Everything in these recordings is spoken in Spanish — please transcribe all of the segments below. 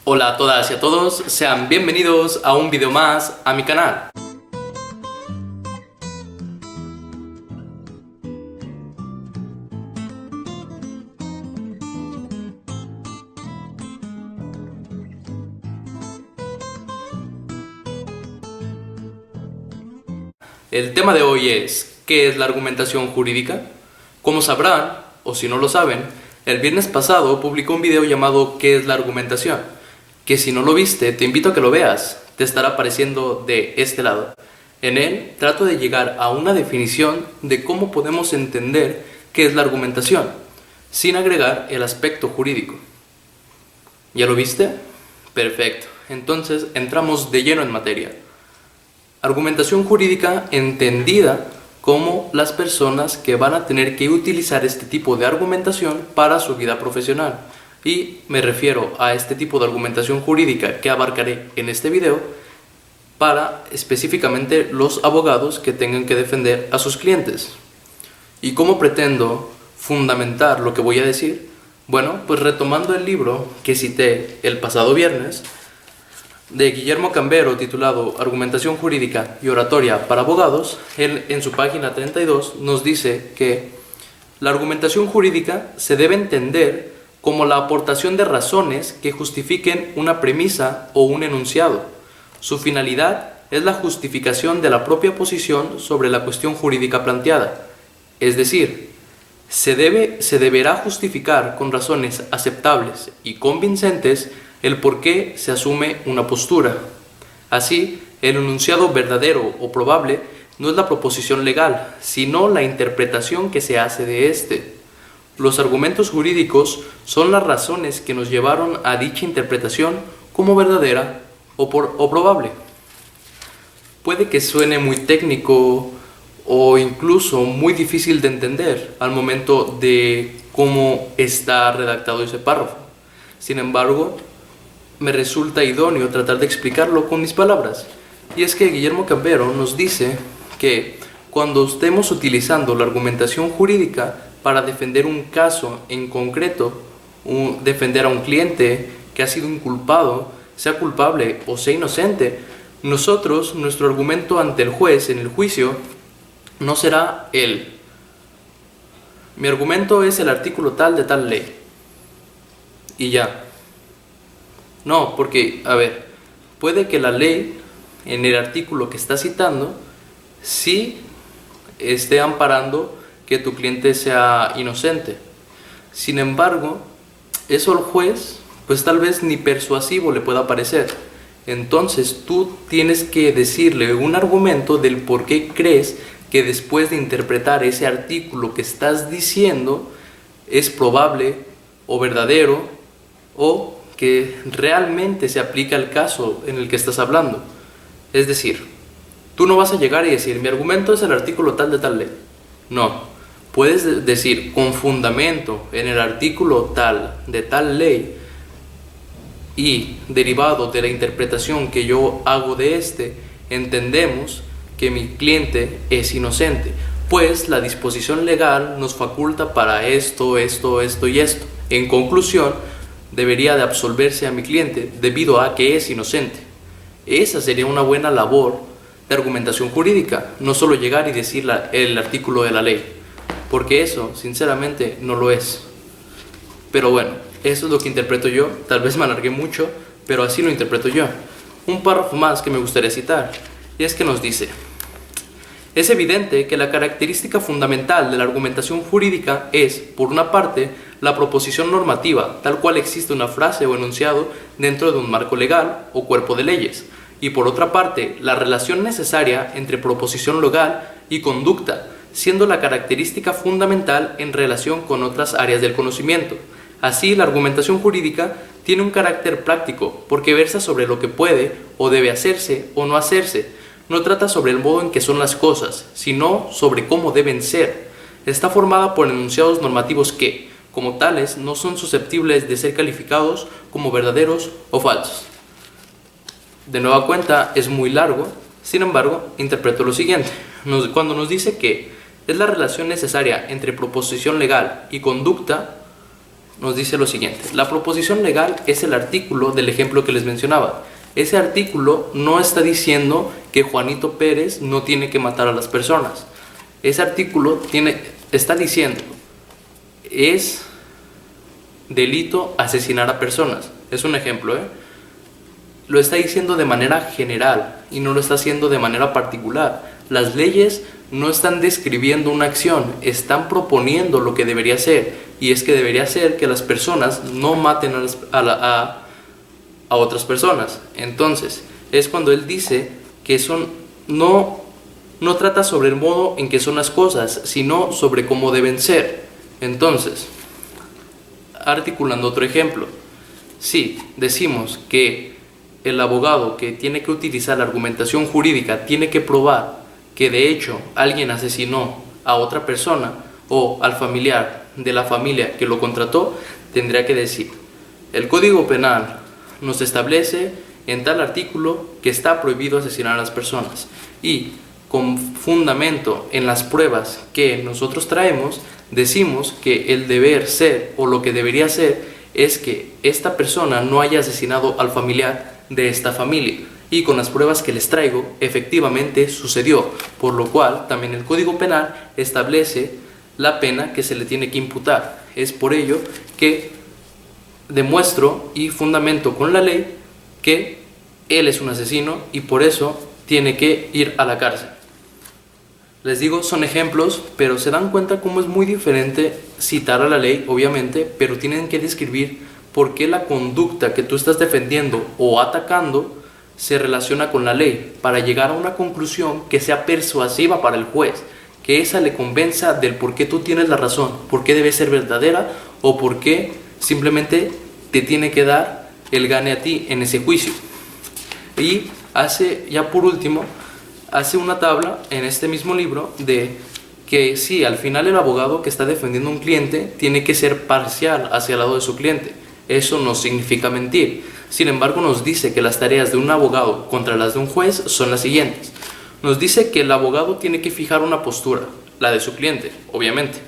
Hola a todas y a todos, sean bienvenidos a un video más a mi canal. El tema de hoy es, ¿qué es la argumentación jurídica? Como sabrán, o si no lo saben, el viernes pasado publicó un video llamado ¿qué es la argumentación? Que si no lo viste, te invito a que lo veas, te estará apareciendo de este lado. En él trato de llegar a una definición de cómo podemos entender qué es la argumentación, sin agregar el aspecto jurídico. ¿Ya lo viste? Perfecto, entonces entramos de lleno en materia. Argumentación jurídica entendida como las personas que van a tener que utilizar este tipo de argumentación para su vida profesional. Y me refiero a este tipo de argumentación jurídica que abarcaré en este video para específicamente los abogados que tengan que defender a sus clientes. ¿Y cómo pretendo fundamentar lo que voy a decir? Bueno, pues retomando el libro que cité el pasado viernes, de Guillermo Cambero, titulado Argumentación Jurídica y Oratoria para Abogados, él en su página 32 nos dice que la argumentación jurídica se debe entender como la aportación de razones que justifiquen una premisa o un enunciado. Su finalidad es la justificación de la propia posición sobre la cuestión jurídica planteada, es decir, se deberá justificar con razones aceptables y convincentes el por qué se asume una postura. Así, el enunciado verdadero o probable no es la proposición legal, sino la interpretación que se hace de éste. Los argumentos jurídicos son las razones que nos llevaron a dicha interpretación como verdadera o probable. Puede que suene muy técnico o incluso muy difícil de entender al momento de cómo está redactado ese párrafo. Sin embargo, me resulta idóneo tratar de explicarlo con mis palabras. Y es que Guillermo Cambero nos dice que cuando estemos utilizando la argumentación jurídica para defender un caso en concreto, defender a un cliente que ha sido inculpado, sea culpable o sea inocente, nuestro argumento ante el juez en el juicio no será mi argumento es el artículo tal de tal ley. Y ya. No, porque, puede que la ley, en el artículo que está citando, sí esté amparando que tu cliente sea inocente. Sin embargo, eso al juez, pues tal vez ni persuasivo le pueda parecer. Entonces tú tienes que decirle un argumento del por qué crees que después de interpretar ese artículo que estás diciendo es probable o verdadero o que realmente se aplica al caso en el que estás hablando. Es decir, tú no vas a llegar y decir, mi argumento es el artículo tal de tal ley. No, puedes decir con fundamento en el artículo tal de tal ley y derivado de la interpretación que yo hago de entendemos que mi cliente es inocente, pues la disposición legal nos faculta para esto y esto. En conclusión, debería de absolverse a mi cliente debido a que es inocente. Esa sería una buena labor de argumentación jurídica, no solo llegar y decir el artículo de la ley, porque eso, sinceramente, no lo es. Pero bueno, eso es lo que interpreto yo, tal vez me alargué mucho, pero así lo interpreto yo. Un párrafo más que me gustaría citar, y es que nos dice: es evidente que la característica fundamental de la argumentación jurídica es, por una parte, la proposición normativa, tal cual existe una frase o enunciado dentro de un marco legal o cuerpo de leyes, y por otra parte, la relación necesaria entre proposición legal y conducta, siendo la característica fundamental en relación con otras áreas del conocimiento. Así, la argumentación jurídica tiene un carácter práctico, porque versa sobre lo que puede o debe hacerse o no hacerse. No trata sobre el modo en que son las cosas, sino sobre cómo deben ser. Está formada por enunciados normativos que, como tales, no son susceptibles de ser calificados como verdaderos o falsos. De nueva cuenta, es muy largo, sin embargo, interpreto lo siguiente. Cuando nos dice que es la relación necesaria entre proposición legal y conducta, nos dice lo siguiente: la proposición legal es el artículo del ejemplo que les mencionaba. Ese artículo no está diciendo que Juanito Pérez no tiene que matar a las personas. Ese artículo está diciendo: es delito asesinar a personas. Es un ejemplo, Lo está diciendo de manera general y no lo está haciendo de manera particular. Las leyes no están describiendo una acción, están proponiendo lo que debería ser, y es que debería ser que las personas no maten a otras personas. Entonces, es cuando él dice que no trata sobre el modo en que son las cosas, sino sobre cómo deben ser. Entonces, articulando otro ejemplo, si decimos que el abogado que tiene que utilizar la argumentación jurídica tiene que probar que de hecho alguien asesinó a otra persona o al familiar de la familia que lo contrató, tendría que decir: el Código Penal nos establece en tal artículo que está prohibido asesinar a las personas, y con fundamento en las pruebas que nosotros traemos, decimos que el deber ser, o lo que debería ser, es que esta persona no haya asesinado al familiar de esta familia, y con las pruebas que les traigo efectivamente sucedió, por lo cual también el Código Penal establece la pena que se le tiene que imputar. Es por ello que demuestro y fundamento con la ley que él es un asesino y por eso tiene que ir a la cárcel. Les digo, son ejemplos, pero se dan cuenta cómo es muy diferente citar a la ley, obviamente, pero tienen que describir por qué la conducta que tú estás defendiendo o atacando se relaciona con la ley, para llegar a una conclusión que sea persuasiva para el juez, que esa le convenza del por qué tú tienes la razón, por qué debe ser verdadera o por qué simplemente te tiene que dar el gane a ti en ese juicio. Y ya por último, hace una tabla en este mismo libro de que sí, al final el abogado que está defendiendo a un cliente tiene que ser parcial hacia el lado de su cliente. Eso no significa mentir. Sin embargo, nos dice que las tareas de un abogado contra las de un juez son las siguientes. Nos dice que el abogado tiene que fijar una postura, la de su cliente, obviamente.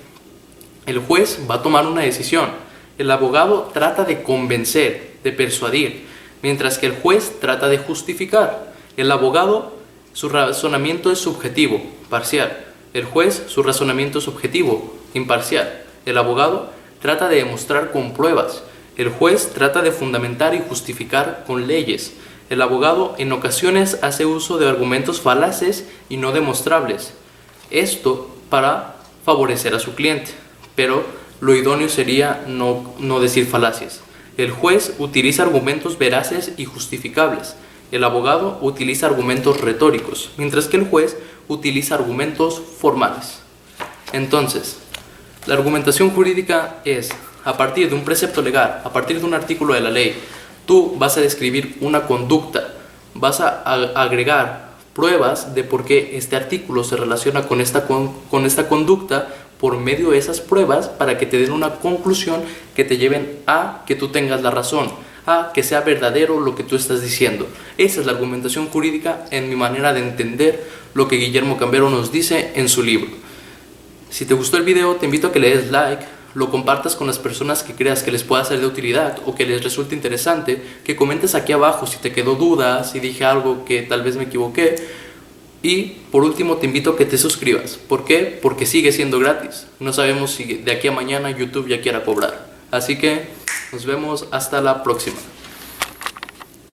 El juez va a tomar una decisión. El abogado trata de convencer, de persuadir, mientras que el juez trata de justificar. El abogado, su razonamiento es subjetivo, parcial. El juez, su razonamiento es objetivo, imparcial. El abogado trata de demostrar con pruebas. El juez trata de fundamentar y justificar con leyes. El abogado en ocasiones hace uso de argumentos falaces y no demostrables. Esto para favorecer a su cliente, pero lo idóneo sería no decir falacias. El juez utiliza argumentos veraces y justificables. El abogado utiliza argumentos retóricos, mientras que el juez utiliza argumentos formales. Entonces, la argumentación jurídica es: a partir de un precepto legal, a partir de un artículo de la ley, tú vas a describir una conducta, vas a agregar pruebas de por qué este artículo se relaciona con esta conducta por medio de esas pruebas, para que te den una conclusión que te lleven a que tú tengas la razón, a que sea verdadero lo que tú estás diciendo. Esa es la argumentación jurídica en mi manera de entender lo que Guillermo Cambero nos dice en su libro. Si te gustó el video, te invito a que le des like, lo compartas con las personas que creas que les pueda ser de utilidad o que les resulte interesante, que comentes aquí abajo si te quedó duda, si dije algo que tal vez me equivoqué, y por último te invito a que te suscribas. ¿Por qué? Porque sigue siendo gratis. No sabemos si de aquí a mañana YouTube ya quiera cobrar. Así que nos vemos hasta la próxima.